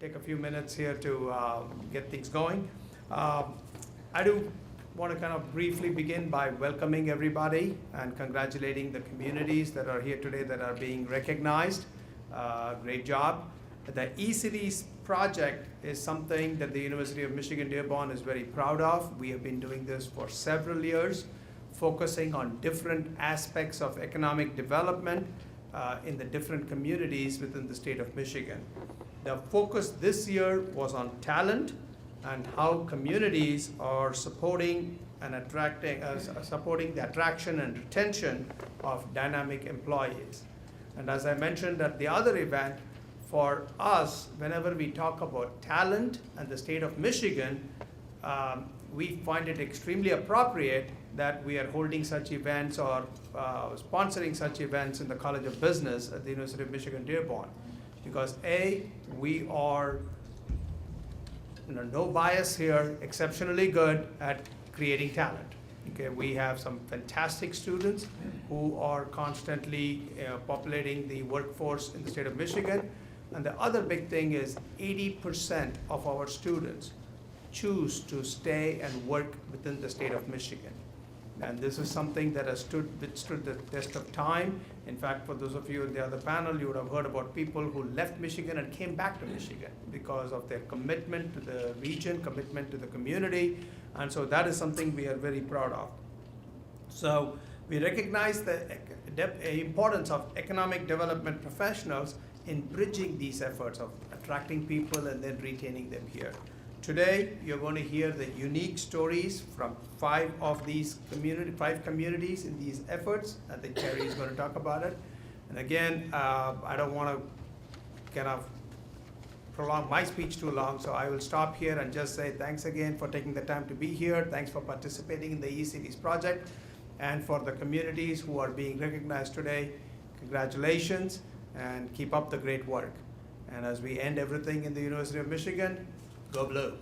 take a few minutes here to get things going. I do want to kind of briefly begin by welcoming everybody and congratulating the communities that are here today that are being recognized. Great job. The eCities project is something that the University of Michigan-Dearborn is very proud of. We have been doing this for several years, focusing on different aspects of economic development in the different communities within the state of Michigan. The focus this year was on talent and how communities are supporting and supporting the attraction and retention of dynamic employees. And as I mentioned at the other event, for us, whenever we talk about talent and the state of Michigan, we find it extremely appropriate that we are holding such events or sponsoring such events in the College of Business at the University of Michigan-Dearborn. Because A, we are, no bias here, exceptionally good at creating talent. Okay, we have some fantastic students who are constantly populating the workforce in the state of Michigan. And the other big thing is 80% of our students choose to stay and work within the state of Michigan. And this is something that has stood the test of time. In fact, for those of you in the other panel, you would have heard about people who left Michigan and came back to Michigan because of their commitment to the region, commitment to the community. And so that is something we are very proud of. So we recognize the importance of economic development professionals in bridging these efforts of attracting people and then retaining them here. Today, you're going to hear the unique stories from five communities in these efforts. I think Terry is going to talk about it. And again, I don't want to kind of prolong my speech too long, so I will stop here and just say thanks again for taking the time to be here. Thanks for participating in the eCities project. And for the communities who are being recognized today, congratulations and keep up the great work. And as we end everything in the University of Michigan, go blue.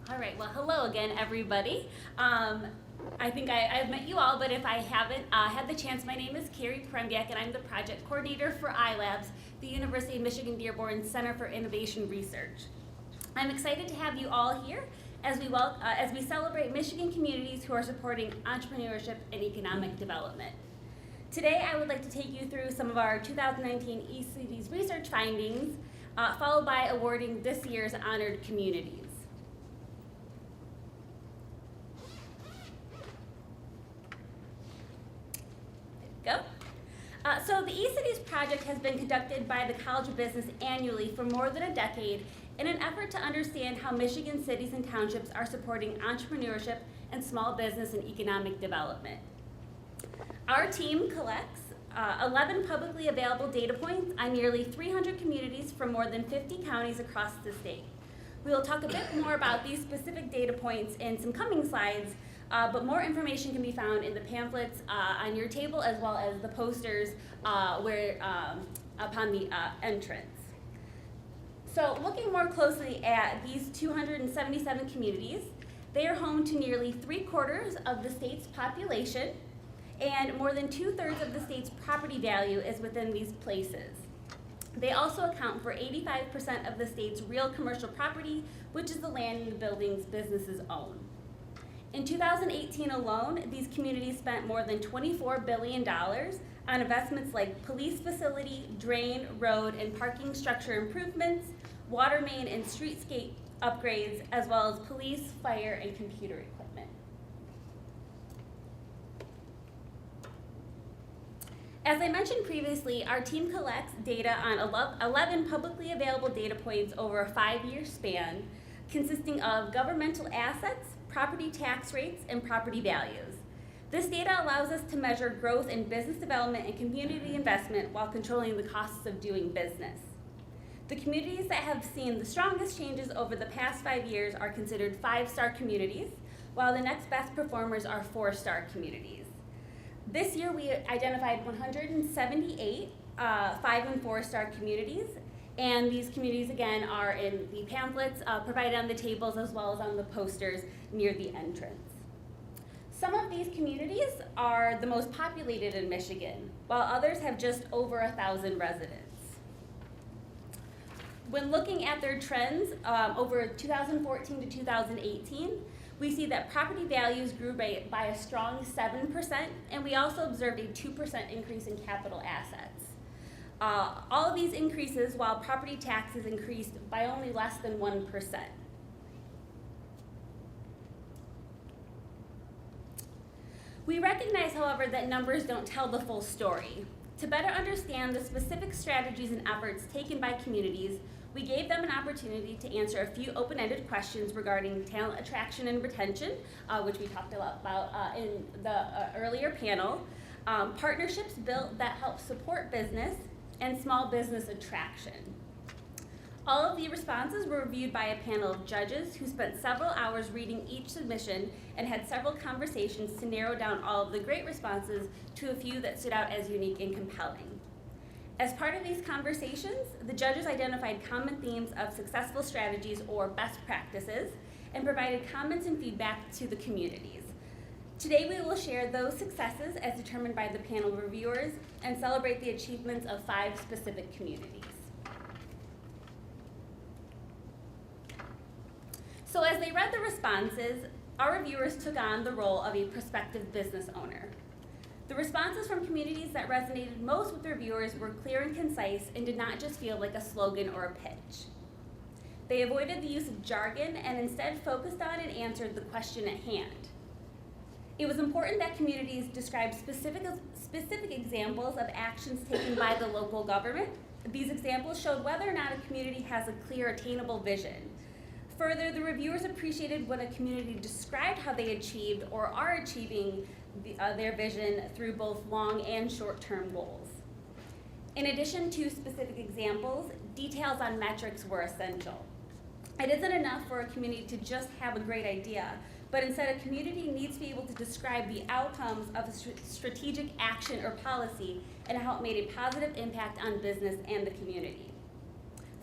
All right, well, hello again, everybody. I think I've met you all, but if I haven't had the chance, my name is Carrie Prembiak, and I'm the project coordinator for iLabs, the University of Michigan-Dearborn Center for Innovation Research. I'm excited to have you all here as we celebrate Michigan communities who are supporting entrepreneurship and economic development. Today, I would like to take you through some of our 2019 eCities research findings, followed by awarding this year's honored communities. So the eCities project has been conducted by the College of Business annually for more than a decade in an effort to understand how Michigan cities and townships are supporting entrepreneurship and small business and economic development. Our team collects 11 publicly available data points on nearly 300 communities from more than 50 counties across the state. We will talk a bit more about these specific data points in some coming slides, but more information can be found in the pamphlets on your table as well as the posters upon the entrance. So looking more closely at these 277 communities, they are home to nearly 3/4 of the state's population, and more than 2/3 of the state's property value is within these places. They also account for 85% of the state's real commercial property, which is the land and the buildings businesses own. In 2018 alone, these communities spent more than $24 billion on investments like police facility, drain, road, and parking structure improvements, water main and streetscape upgrades, as well as police, fire, and computer equipment. As I mentioned previously, our team collects data on 11 publicly available data points over a 5-year span, consisting of governmental assets, property tax rates, and property values. This data allows us to measure growth in business development and community investment while controlling the costs of doing business. The communities that have seen the strongest changes over the past 5 years are considered 5-star communities, while the next best performers are 4-star communities. This year we identified 178 5 and 4-star communities, and these communities again are in the pamphlets provided on the tables as well as on the posters near the entrance. Some of these communities are the most populated in Michigan, while others have just over 1,000 residents. When looking at their trends over 2014 to 2018, we see that property values grew by a strong 7%, and we also observed a 2% increase in capital assets. All of these increases while property taxes increased by only less than 1%. We recognize, however, that numbers don't tell the full story. To better understand the specific strategies and efforts taken by communities, we gave them an opportunity to answer a few open-ended questions regarding talent attraction and retention, which we talked a lot about in the earlier panel, partnerships built that help support business, and small business attraction. All of the responses were reviewed by a panel of judges who spent several hours reading each submission and had several conversations to narrow down all of the great responses to a few that stood out as unique and compelling. As part of these conversations, the judges identified common themes of successful strategies or best practices and provided comments and feedback to the communities. Today we will share those successes as determined by the panel reviewers and celebrate the achievements of 5 specific communities. So as they read the responses, our reviewers took on the role of a prospective business owner. The responses from communities that resonated most with reviewers were clear and concise and did not just feel like a slogan or a pitch. They avoided the use of jargon and instead focused on and answered the question at hand. It was important that communities describe specific examples of actions taken by the local government. These examples showed whether or not a community has a clear, attainable vision. Further, the reviewers appreciated when a community described how they achieved or are achieving their vision through both long and short-term goals. In addition to specific examples, details on metrics were essential. It isn't enough for a community to just have a great idea, but instead a community needs to be able to describe the outcomes of a strategic action or policy and how it made a positive impact on business and the community.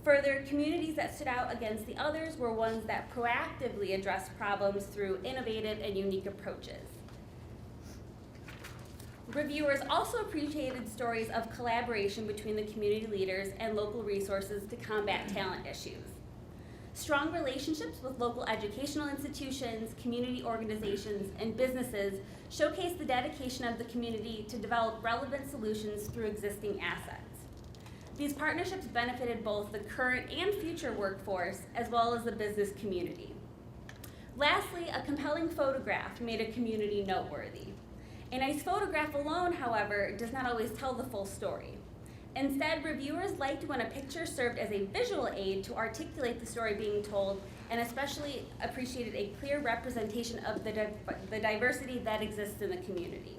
Further, communities that stood out against the others were ones that proactively addressed problems through innovative and unique approaches. Reviewers also appreciated stories of collaboration between the community leaders and local resources to combat talent issues. Strong relationships with local educational institutions, community organizations, and businesses showcase the dedication of the community to develop relevant solutions through existing assets. These partnerships benefited both the current and future workforce, as well as the business community. Lastly, a compelling photograph made a community noteworthy. A nice photograph alone, however, does not always tell the full story. Instead, reviewers liked when a picture served as a visual aid to articulate the story being told, and especially appreciated a clear representation of the diversity that exists in the community.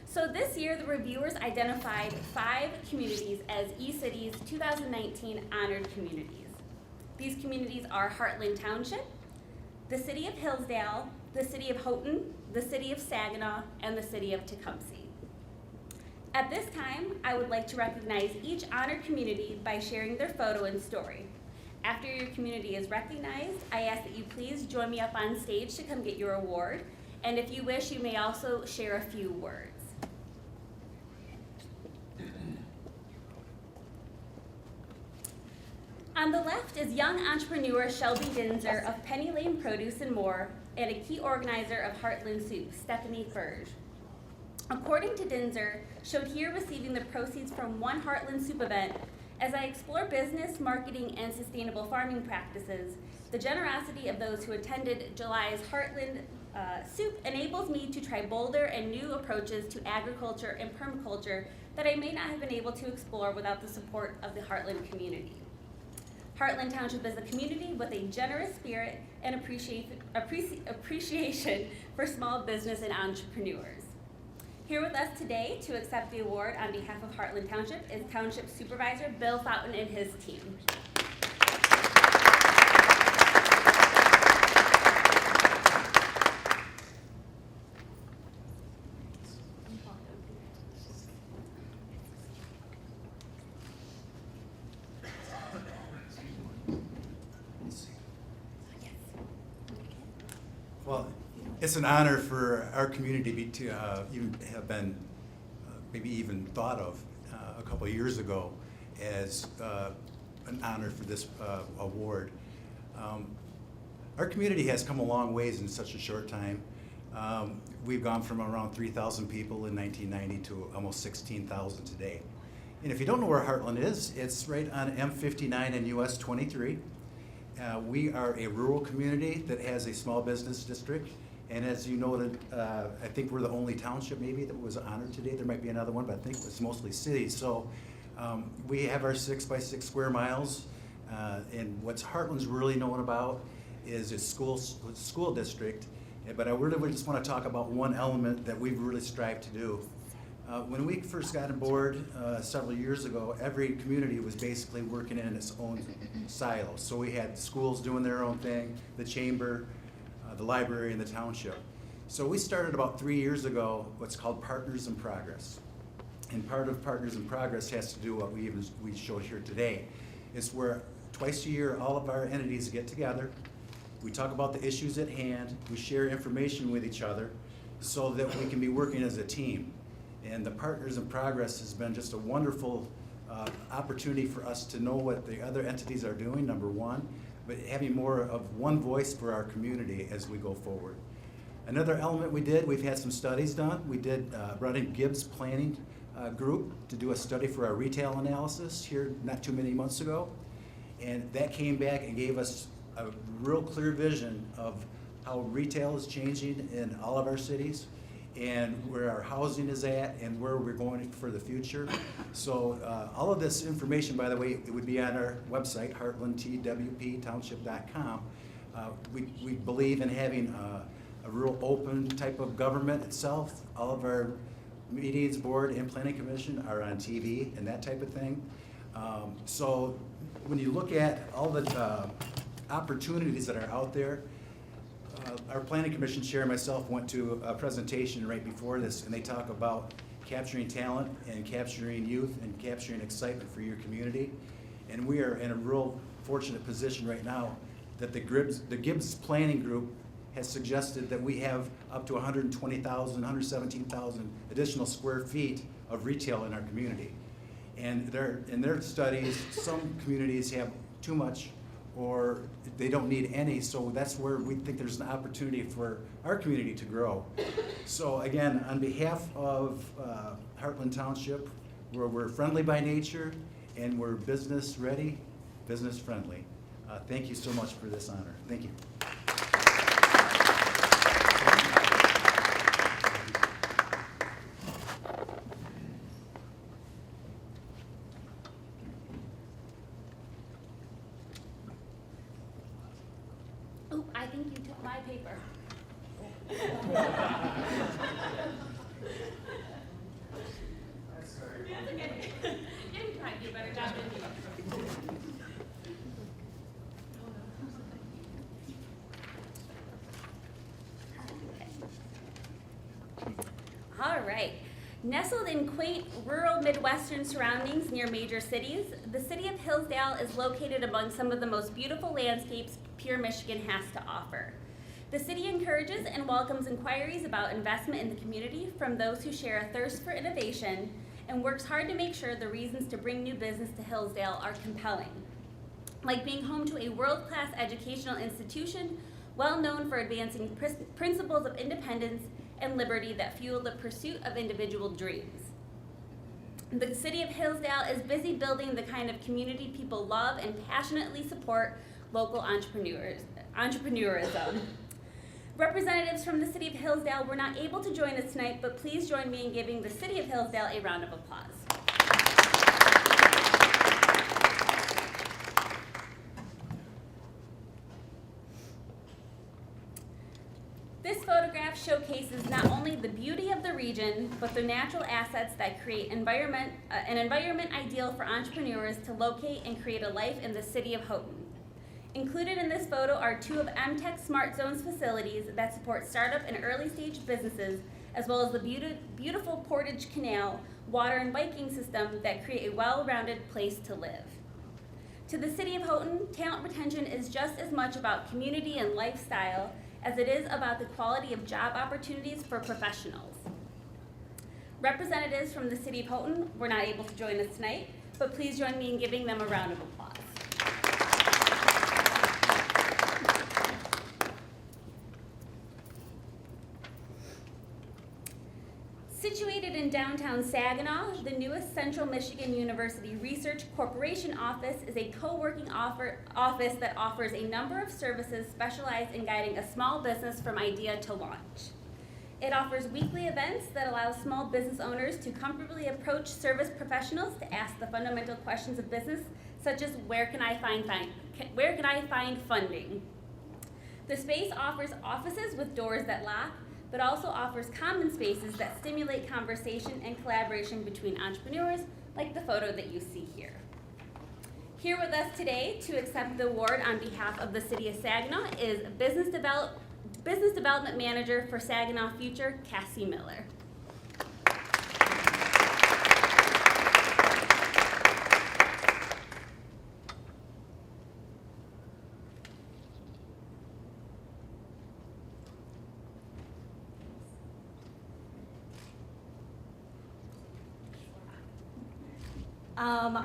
So this year, the reviewers identified 5 communities as eCities 2019 honored communities. These communities are Heartland Township, the City of Hillsdale, the City of Houghton, the City of Saginaw, and the City of Tecumseh. At this time, I would like to recognize each honored community by sharing their photo and story. After your community is recognized, I ask that you please join me up on stage to come get your award, and if you wish, you may also share a few words. On the left is young entrepreneur Shelby Dinzer of Penny Lane Produce and More, and a key organizer of Heartland Soup, Stephanie Furge. According to Dinzer, showed here receiving the proceeds from one Heartland Soup event, as I explore business, marketing, and sustainable farming practices, the generosity of those who attended July's Heartland Soup enables me to try bolder and new approaches to agriculture and permaculture that I may not have been able to explore without the support of the Heartland community. Heartland Township is a community with a generous spirit and appreciation for small business and entrepreneurs. Here with us today to accept the award on behalf of Heartland Township is Township Supervisor Bill Fountain and his team. It's an honor for our community to even have been maybe even thought of a couple of years ago as an honor for this award. Our community has come a long ways in such a short time. We've gone from around 3,000 people in 1990 to almost 16,000 today. And if you don't know where Heartland is, it's right on M59 and US 23. We are a rural community that has a small business district. And as you noted, I think we're the only township maybe that was honored today. There might be another one, but I think it's mostly cities. So we have our 6 by 6 square miles. And what's Heartland's really known about is its school district. But I really would just want to talk about one element that we've really strived to do. When we first got on board several years ago, every community was basically working in its own silo. So we had schools doing their own thing, the chamber, the library, and the township. So we started about 3 years ago what's called Partners in Progress. And part of Partners in Progress has to do what we showed here today. It's where twice a year all of our entities get together. We talk about the issues at hand. We share information with each other so that we can be working as a team. And the Partners in Progress has been just a wonderful opportunity for us to know what the other entities are doing, number one, but having more of one voice for our community as we go forward. Another element we've had some studies done. We brought in Gibbs Planning Group to do a study for our retail analysis here not too many months ago. And that came back and gave us a real clear vision of how retail is changing in all of our cities and where our housing is at and where we're going for the future. So all of this information, by the way, it would be on our website, heartlandtwptownship.com. We believe in having a real open type of government itself. All of our meetings, board, and planning commission are on TV and that type of thing. So when you look at all the opportunities that are out there, our planning commission chair and myself went to a presentation right before this, and they talk about capturing talent and capturing youth and capturing excitement for your community. And we are in a real fortunate position right now that the Gibbs Planning Group has suggested that we have up to 120,000, 117,000 additional square feet of retail in our community. And in their studies, some communities have too much or they don't need any, so that's where we think there's an opportunity for our community to grow. So again, on behalf of Heartland Township, we're friendly by nature and we're business ready, business friendly. Thank you so much for this honor. Thank you. Oh, I think you took my paper. That's okay. You might do a better job than me. All right. Nestled in quaint rural Midwestern surroundings near major cities, the city of Hillsdale is located among some of the most beautiful landscapes Pure Michigan has to offer. The city encourages and welcomes inquiries about investment in the community from those who share a thirst for innovation and works hard to make sure the reasons to bring new business to Hillsdale are compelling, like being home to a world-class educational institution well known for advancing principles of independence and liberty that fuel the pursuit of individual dreams. The city of Hillsdale is busy building the kind of community people love and passionately support local entrepreneurism. Representatives from the city of Hillsdale were not able to join us tonight, but please join me in giving the city of Hillsdale a round of applause. This photograph showcases not only the beauty of the region, but the natural assets that create an environment ideal for entrepreneurs to locate and create a life in the city of Houghton. Included in this photo are two of M-Tech's Smart Zones facilities that support startup and early stage businesses, as well as the beautiful Portage Canal water and biking system that create a well-rounded place to live. To the city of Houghton, talent retention is just as much about community and lifestyle as it is about the quality of job opportunities for professionals. Representatives from the City of Houghton were not able to join us tonight, but please join me in giving them a round of applause. Situated in downtown Saginaw, the newest Central Michigan University Research Corporation office is a co-working office that offers a number of services specialized in guiding a small business from idea to launch. It offers weekly events that allow small business owners to comfortably approach service professionals to ask the fundamental questions of business, such as where can I find funding? The space offers offices with doors that lock, but also offers common spaces that stimulate conversation and collaboration between entrepreneurs, like the photo that you see here. Here with us today to accept the award on behalf of the City of Saginaw is Business Development Manager for Saginaw Future, Cassie Miller.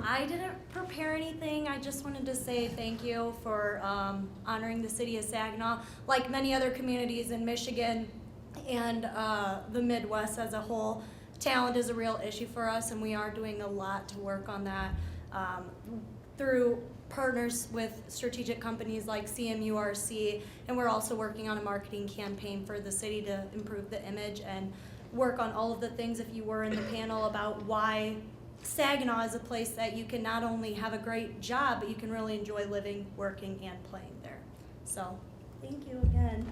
I didn't prepare anything. I just wanted to say thank you for honoring the City of Saginaw. Like many other communities in Michigan and the Midwest as a whole, talent is a real issue for us, and we are doing a lot to work on that through partners with strategic companies like CMURC, and we're also working on a marketing campaign for the city to improve the image and work on all of the things, if you were in the panel, about why Saginaw is a place that you can not only have a great job, but you can really enjoy living, working, and playing there. So, thank you again.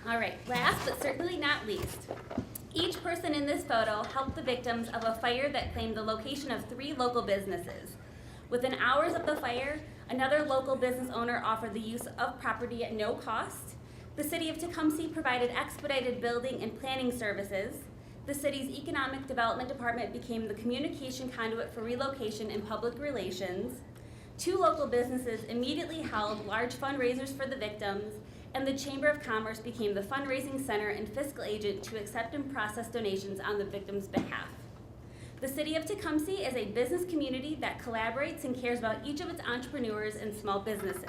All right, last but certainly not least, each person in this photo helped the victims of a fire that claimed the location of 3 local businesses. Within hours of the fire, another local business owner offered the use of property at no cost. The City of Tecumseh provided expedited building and planning services. The city's Economic Development Department became the communication conduit for relocation and public relations. 2 local businesses immediately held large fundraisers for the victims, and the Chamber of Commerce became the fundraising center and fiscal agent to accept and process donations on the victims' behalf. The City of Tecumseh is a business community that collaborates and cares about each of its entrepreneurs and small businesses.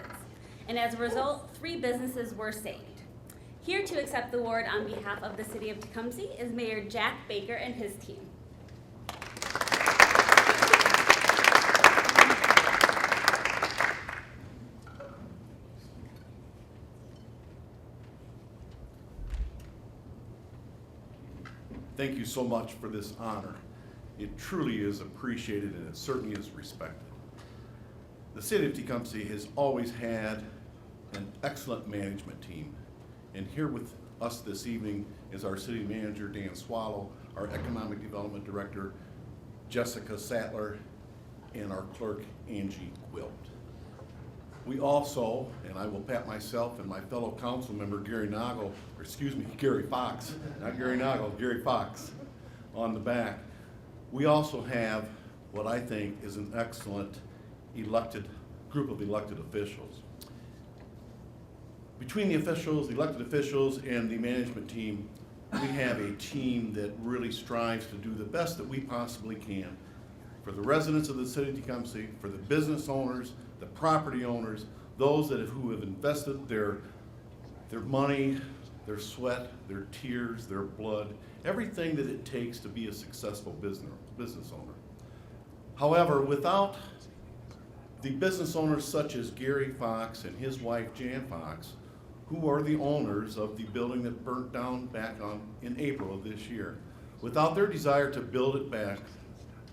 And as a result, 3 businesses were saved. Here to accept the award on behalf of the City of Tecumseh is Mayor Jack Baker and his team. Thank you so much for this honor. It truly is appreciated, and it certainly is respected. The City of Tecumseh has always had an excellent management team. And here with us this evening is our City Manager, Dan Swallow, our Economic Development Director, Jessica Sattler, and our Clerk, Angie Quilt. We also, and I will pat myself and my fellow council member, Gary Fox, not Gary Nagel, Gary Fox, on the back. We also have what I think is an excellent group of elected officials. Between the elected officials, and the management team, we have a team that really strives to do the best that we possibly can for the residents of the City of Tecumseh, for the business owners, the property owners, those who have invested their money, their sweat, their tears, their blood, everything that it takes to be a successful business owner. However, without the business owners such as Gary Fox and his wife Jan Fox, who are the owners of the building that burnt down back in April of this year, without their desire to build it back,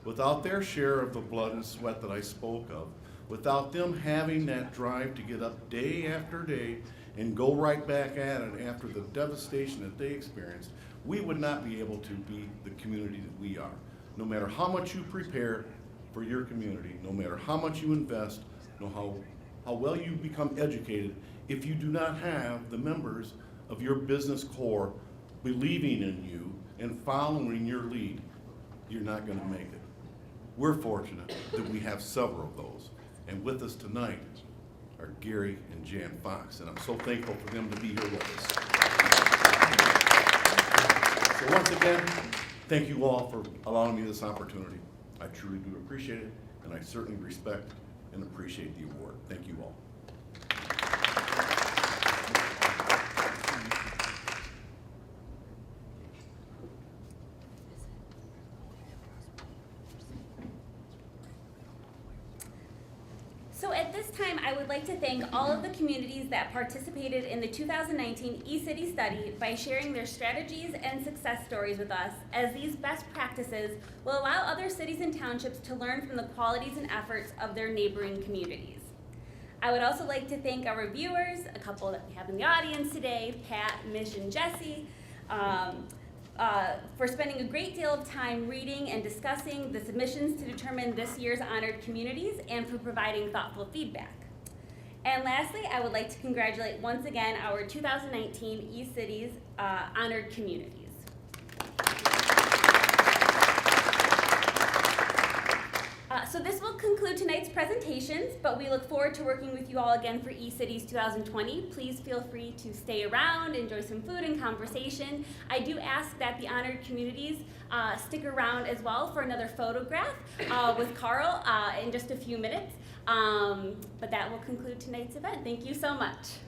without their share of the blood and sweat that I spoke of, without them having that drive to get up day after day and go right back at it after the devastation that they experienced, we would not be able to be the community that we are. No matter how much you prepare for your community, no matter how much you invest, how well you become educated, if you do not have the members of your business core believing in you and following your lead, you're not going to make it. We're fortunate that we have several of those. And with us tonight are Gary and Jan Fox, and I'm so thankful for them to be here with us. So once again, thank you all for allowing me this opportunity. I truly do appreciate it, and I certainly respect and appreciate the award. Thank you all. So at this time, I would like to thank all of the communities that participated in the 2019 eCities study by sharing their strategies and success stories with us, as these best practices will allow other cities and townships to learn from the qualities and efforts of their neighboring communities. I would also like to thank our viewers, a couple that we have in the audience today, Pat, Mish, and Jesse, for spending a great deal of time reading and discussing the submissions to determine this year's honored communities and for providing thoughtful feedback. And lastly, I would like to congratulate once again our 2019 eCities honored communities. So this will conclude tonight's presentations, but we look forward to working with you all again for eCities 2020. Please feel free to stay around, enjoy some food and conversation. I do ask that the honored communities stick around as well for another photograph with Carl in just a few minutes. But that will conclude tonight's event. Thank you so much.